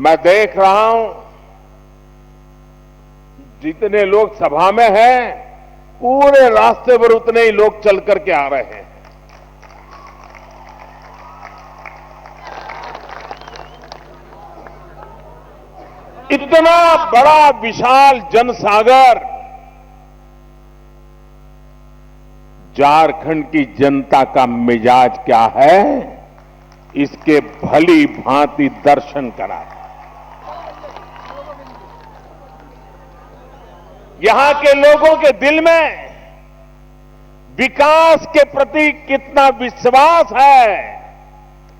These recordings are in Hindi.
मैं देख रहा हूं जितने लोग सभा में हैं, पूरे रास्ते पर उतने ही लोग चल करके आ रहे हैं। इतना बड़ा विशाल जनसागर झारखंड की जनता का मिजाज क्या है, इसके भली भांति दर्शन करा। यहां के लोगों के दिल में विकास के प्रति कितना विश्वास है,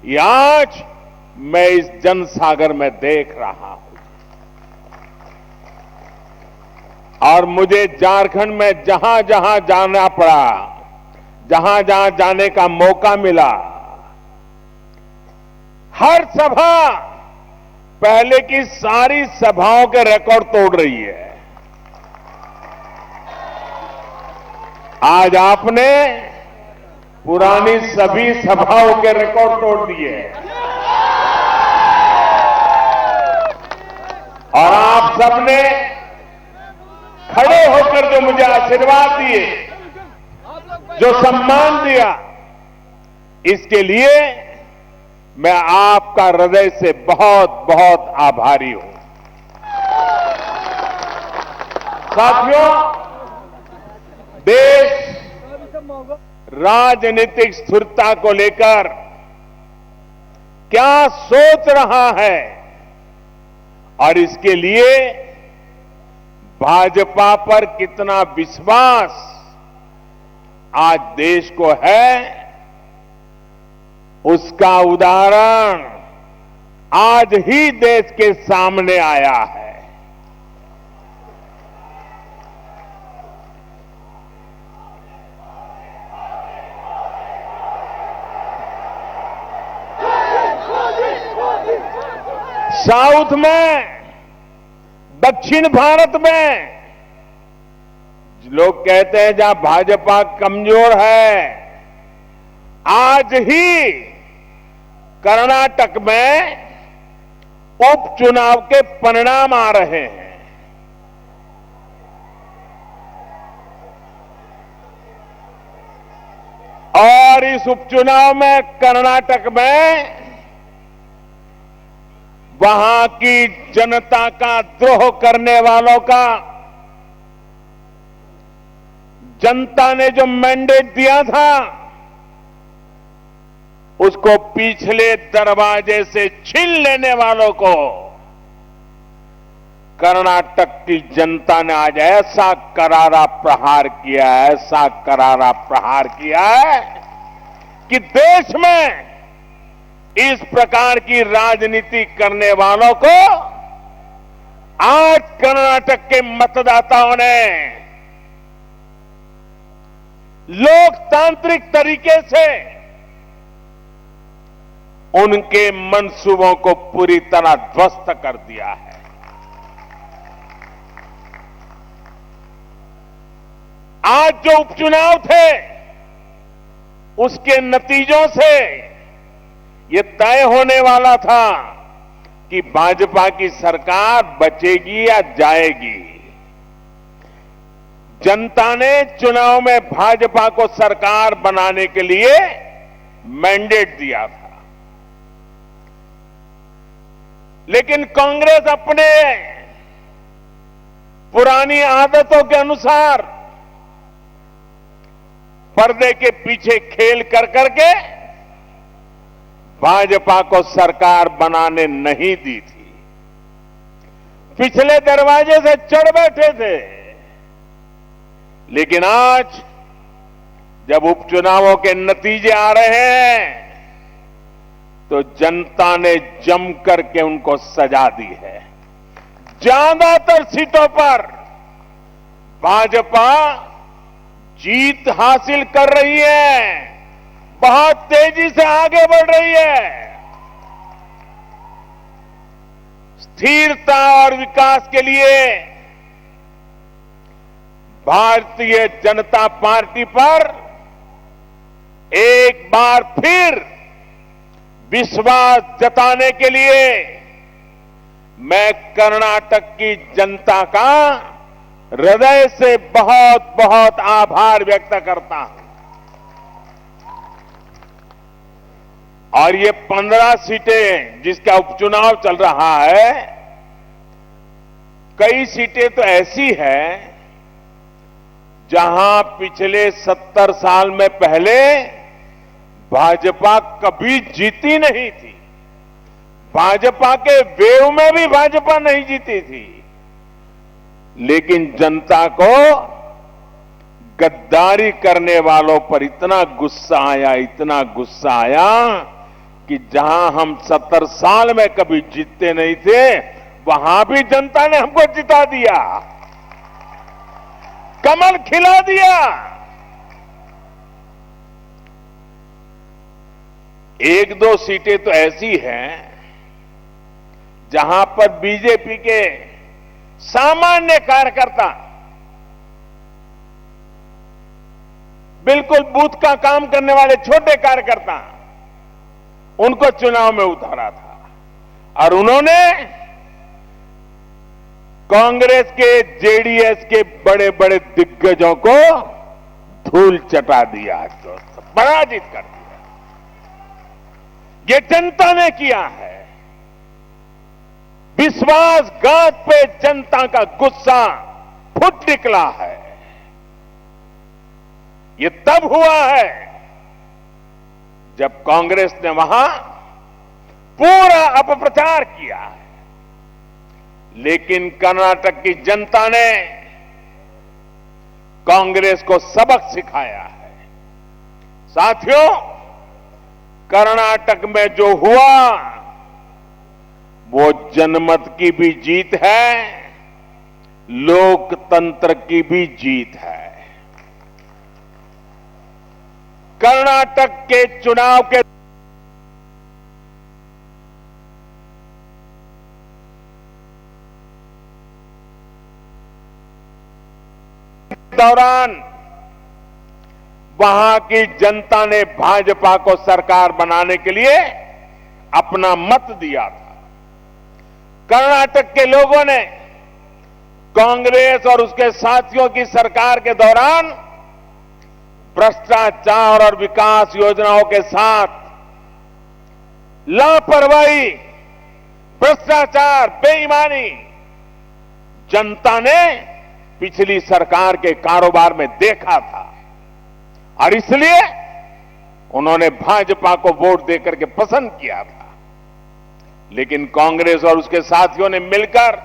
ये आज मैं इस जनसागर में देख रहा हूं। और मुझे झारखंड में जहां जहां जाना पड़ा, जहां जहां जाने का मौका मिला, हर सभा पहले की सारी सभाओं के रिकॉर्ड तोड़ रही है। आज आपने पुरानी सभी सभाओं के रिकॉर्ड तोड़ दिए और आप सबने खड़े होकर जो मुझे आशीर्वाद दिए, जो सम्मान दिया, इसके लिए मैं आपका हृदय से बहुत बहुत आभारी हूं। साथियों, देश राजनीतिक स्थिरता को लेकर क्या सोच रहा है और इसके लिए भाजपा पर कितना विश्वास आज देश को है, उसका उदाहरण आज ही देश के सामने आया है। साउथ में, दक्षिण भारत में लोग कहते हैं जहां भाजपा कमजोर है, आज ही कर्नाटक में उपचुनाव के परिणाम आ रहे हैं। और इस उपचुनाव में कर्नाटक में वहां की जनता का द्रोह करने वालों का, जनता ने जो मैंडेट दिया था, उसको पिछले दरवाजे से छीन लेने वालों को कर्नाटक की जनता ने आज ऐसा करारा प्रहार किया है, ऐसा करारा प्रहार किया है कि देश में इस प्रकार की राजनीति करने वालों को आज कर्नाटक के मतदाताओं ने लोकतांत्रिक तरीके से उनके मंसूबों को पूरी तरह ध्वस्त कर दिया है। आज जो उपचुनाव थे, उसके नतीजों से ये तय होने वाला था कि भाजपा की सरकार बचेगी या जाएगी। जनता ने चुनाव में भाजपा को सरकार बनाने के लिए मैंडेट दिया था, लेकिन कांग्रेस अपने पुरानी आदतों के अनुसार पर्दे के पीछे खेल कर करके भाजपा को सरकार बनाने नहीं दी थी। पिछले दरवाजे से चढ़ बैठे थे, लेकिन आज जब उपचुनावों के नतीजे आ रहे हैं तो जनता ने जम करके उनको सजा दी है। ज्यादातर सीटों पर भाजपा जीत हासिल कर रही है, बहुत तेजी से आगे बढ़ रही है। स्थिरता और विकास के लिए भारतीय जनता पार्टी पर एक बार फिर विश्वास जताने के लिए मैं कर्नाटक की जनता का हृदय से बहुत बहुत आभार व्यक्त करता हूं। और ये 15 सीटें जिसका उपचुनाव चल रहा है, कई सीटें तो ऐसी हैं जहां पिछले 70 साल में पहले भाजपा कभी जीती नहीं थी। भाजपा के वेव में भी भाजपा नहीं जीती थी, लेकिन जनता को गद्दारी करने वालों पर इतना गुस्सा आया कि जहां हम 70 साल में कभी जीतते नहीं थे, वहां भी जनता ने हमको जिता दिया, कमल खिला दिया। एक दो सीटें तो ऐसी हैं जहां पर बीजेपी के सामान्य कार्यकर्ता बिल्कुल बूथ का काम करने वाले छोटे कार्यकर्ता उनको चुनाव में उतारा था और उन्होंने कांग्रेस के, जेडीएस के बड़े बड़े दिग्गजों को धूल चटा दिया, दोस्तों, पराजित कर दिया। ये जनता ने किया है। विश्वासघात पे जनता का गुस्सा फूट निकला है। ये तब हुआ है जब कांग्रेस ने वहां पूरा अपप्रचार किया है, लेकिन कर्नाटक की जनता ने कांग्रेस को सबक सिखाया है। साथियों, कर्नाटक में जो हुआ वो जनमत की भी जीत है, लोकतंत्र की भी जीत है। कर्नाटक के चुनाव के दौरान वहां की जनता ने भाजपा को सरकार बनाने के लिए अपना मत दिया था। कर्नाटक के लोगों ने कांग्रेस और उसके साथियों की सरकार के दौरान भ्रष्टाचार और विकास योजनाओं के साथ लापरवाही, भ्रष्टाचार, बेईमानी जनता ने पिछली सरकार के कारोबार में देखा था और इसलिए उन्होंने भाजपा को वोट देकर के पसंद किया था। लेकिन कांग्रेस और उसके साथियों ने मिलकर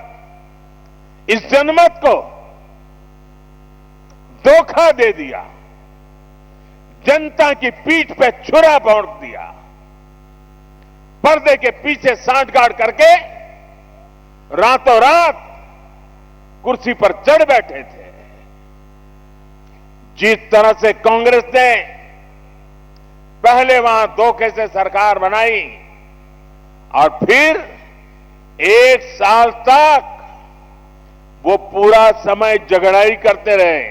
इस जनमत को धोखा दे दिया, जनता की पीठ पे छुरा भोंक दिया, पर्दे के पीछे सांठगांठ करके रातों रात कुर्सी पर चढ़ बैठे थे। जिस तरह से कांग्रेस ने पहले वहां धोखे से सरकार बनाई और फिर 1 साल तक वो पूरा समय झगड़ाई करते रहे,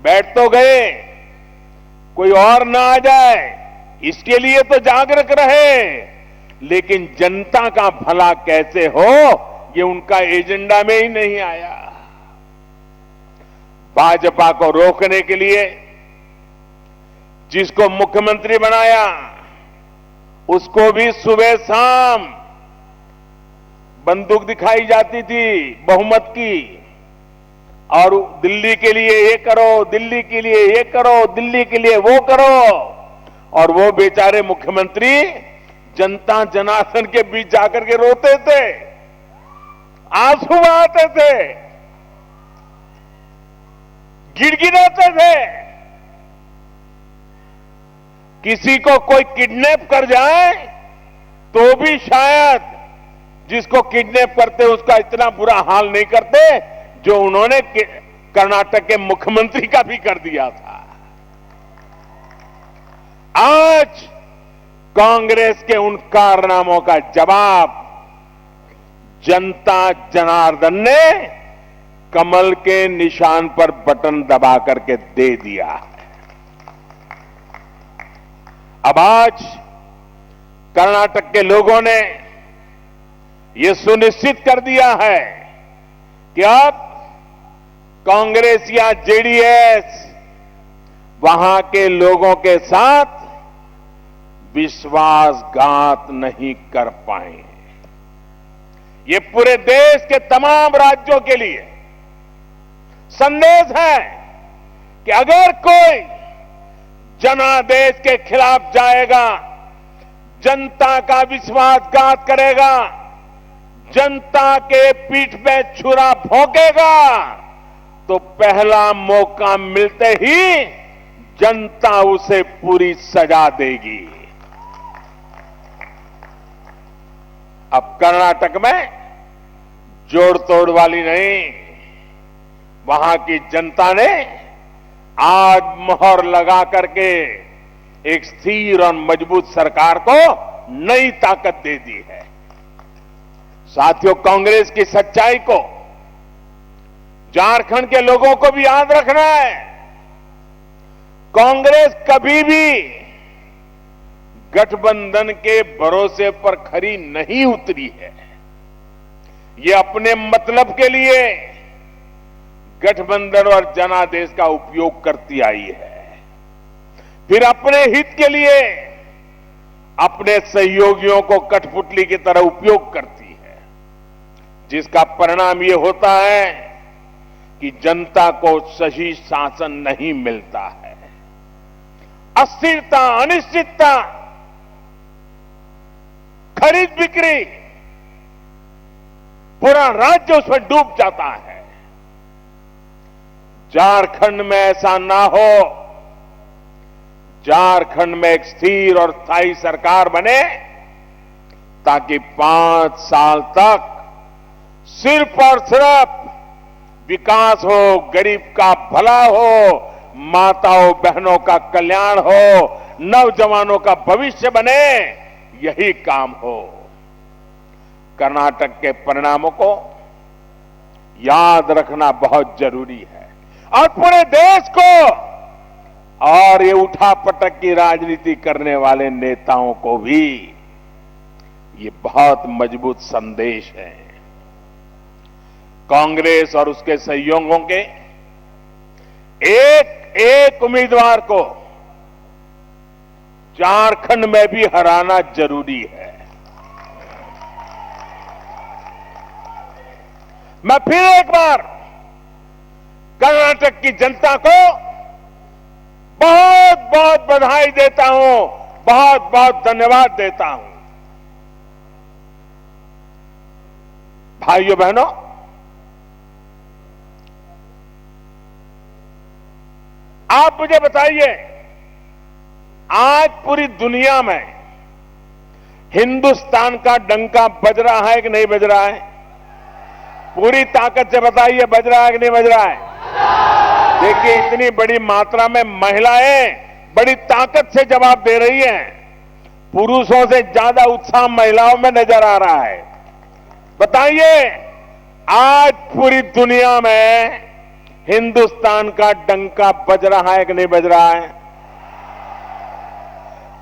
बैठ तो गए, कोई और ना आ जाए इसके लिए तो जागरूक रहे, लेकिन जनता का भला कैसे हो ये उनका एजेंडा में ही नहीं आया। भाजपा को रोकने के लिए जिसको मुख्यमंत्री बनाया उसको भी सुबह शाम बंदूक दिखाई जाती थी बहुमत की, और दिल्ली के लिए ये करो, दिल्ली के लिए ये करो, दिल्ली के लिए वो करो, और वो बेचारे मुख्यमंत्री जनता जनार्दन के बीच जाकर के रोते थे, आंसू आते थे, गिड़गिड़ाते थे। किसी को कोई किडनैप कर जाए तो भी शायद जिसको किडनैप करते उसका इतना बुरा हाल नहीं करते जो उन्होंने कर्नाटक के मुख्यमंत्री का भी कर दिया था। आज कांग्रेस के उन कारनामों का जवाब जनता जनार्दन ने कमल के निशान पर बटन दबा करके दे दिया है। अब आज कर्नाटक के लोगों ने ये सुनिश्चित कर दिया है कि अब कांग्रेस या जेडीएस वहां के लोगों के साथ विश्वासघात नहीं कर पाए। ये पूरे देश के तमाम राज्यों के लिए संदेश है कि अगर कोई जनादेश के खिलाफ जाएगा, जनता का विश्वासघात करेगा, जनता के पीठ पे छुरा भोंकेगा, तो पहला मौका मिलते ही जनता उसे पूरी सजा देगी। अब कर्नाटक में जोड़ तोड़ वाली नहीं, वहां की जनता ने आज मोहर लगा करके एक स्थिर और मजबूत सरकार को नई ताकत दे दी है। साथियों, कांग्रेस की सच्चाई को झारखंड के लोगों को भी याद रखना है। कांग्रेस कभी भी गठबंधन के भरोसे पर खरी नहीं उतरी है। ये अपने मतलब के लिए गठबंधन और जनादेश का उपयोग करती आई है, फिर अपने हित के लिए अपने सहयोगियों को कठपुतली की तरह उपयोग करती है, जिसका परिणाम ये होता है कि जनता को सही शासन नहीं मिलता है। अस्थिरता, अनिश्चितता, खरीद बिक्री, पूरा राज्य उसमें डूब जाता है। झारखंड में ऐसा ना हो। झारखंड में एक स्थिर और स्थायी सरकार बने ताकि 5 साल तक सिर्फ और सिर्फ विकास हो, गरीब का भला हो, माताओं बहनों का कल्याण हो, नौजवानों का भविष्य बने, यही काम हो। कर्नाटक के परिणामों को याद रखना बहुत जरूरी है और पूरे देश को और ये उठापटक की राजनीति करने वाले नेताओं को भी ये बहुत मजबूत संदेश है। कांग्रेस और उसके सहयोगियों के एक एक उम्मीदवार को झारखंड में भी हराना जरूरी है। मैं फिर एक बार कर्नाटक की जनता को बहुत बहुत बधाई देता हूं, बहुत बहुत धन्यवाद देता हूं। भाइयों बहनों, आप मुझे बताइए, आज पूरी दुनिया में हिंदुस्तान का डंका बज रहा है कि नहीं बज रहा है? पूरी ताकत से बताइए, बज रहा है कि नहीं बज रहा है? देखिए, इतनी बड़ी मात्रा में महिलाएं बड़ी ताकत से जवाब दे रही हैं। पुरुषों से ज्यादा उत्साह महिलाओं में नजर आ रहा है। बताइए, आज पूरी दुनिया में हिंदुस्तान का डंका बज रहा है कि नहीं बज रहा है?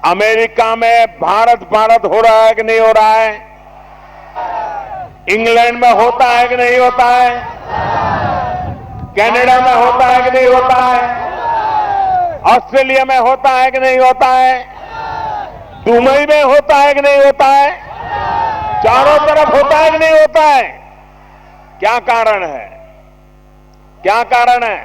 अमेरिका में भारत भारत हो रहा है कि नहीं हो रहा है? इंग्लैंड में होता है कि नहीं होता है? कनाडा में होता है कि नहीं होता है? ऑस्ट्रेलिया में होता है कि नहीं होता है? दुबई में होता है कि नहीं होता है? चारों तरफ होता है कि नहीं होता है? क्या कारण है? क्या कारण है?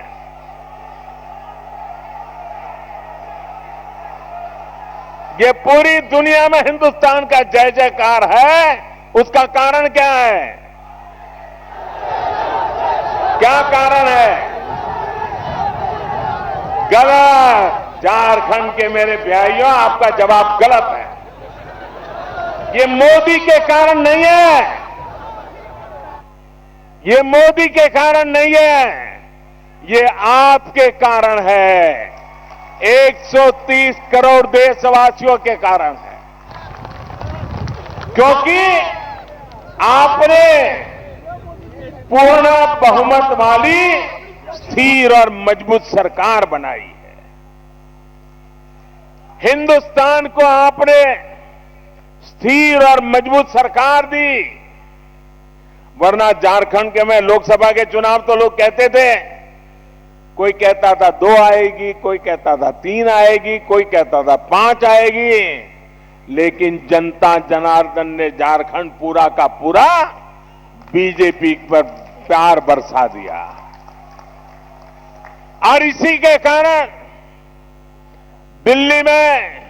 ये पूरी दुनिया में हिंदुस्तान का जय जयकार है, उसका कारण क्या है? क्या कारण है? गलत। झारखंड के मेरे भाइयों, आपका जवाब गलत है। ये मोदी के कारण नहीं है, ये मोदी के कारण नहीं है, ये आपके कारण है। 130 करोड़ देशवासियों के कारण है, क्योंकि आपने पूर्ण बहुमत वाली स्थिर और मजबूत सरकार बनाई है। हिंदुस्तान को आपने स्थिर और मजबूत सरकार दी, वरना झारखंड के में लोकसभा के चुनाव तो लोग कहते थे, कोई कहता था 2 आएगी, कोई कहता था 3 आएगी, कोई कहता था 5 आएगी, लेकिन जनता जनार्दन ने झारखंड पूरा का पूरा बीजेपी पर प्यार बरसा दिया। और इसी के कारण दिल्ली में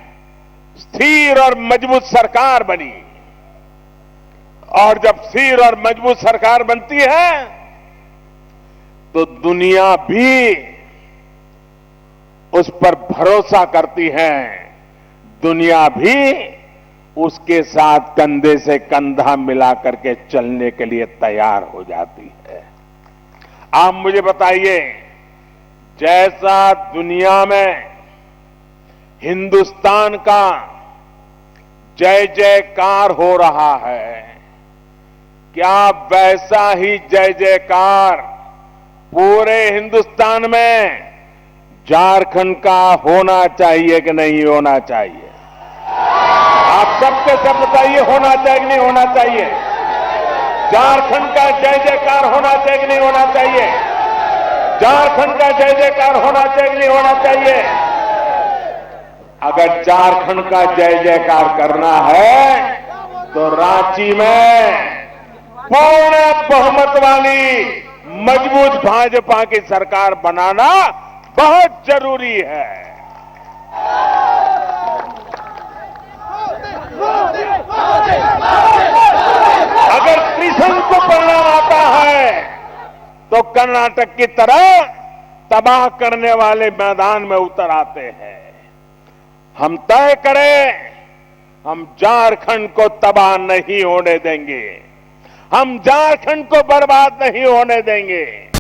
स्थिर और मजबूत सरकार बनी। और जब स्थिर और मजबूत सरकार बनती है तो दुनिया भी उस पर भरोसा करती है, दुनिया भी उसके साथ कंधे से कंधा मिला करके चलने के लिए तैयार हो जाती है। आप मुझे बताइए, जैसा दुनिया में हिंदुस्तान का जय जयकार हो रहा है, क्या वैसा ही जय जयकार पूरे हिंदुस्तान में झारखंड का होना चाहिए कि नहीं होना चाहिए? आप सबके सब बताइए, होना चाहिए कि नहीं होना चाहिए? झारखंड का जय जयकार होना चाहिए कि नहीं होना चाहिए? झारखंड का जय जयकार होना चाहिए कि नहीं होना चाहिए? अगर झारखंड का जय जयकार करना है तो रांची में पूर्ण बहुमत वाली मजबूत भाजपा की सरकार बनाना बहुत जरूरी है। अगर कृष्ण को परिणाम आता है तो कर्नाटक की तरह तबाह करने वाले मैदान में उतर आते हैं। हम तय करें, हम झारखंड को तबाह नहीं होने देंगे, हम झारखंड को बर्बाद नहीं होने देंगे।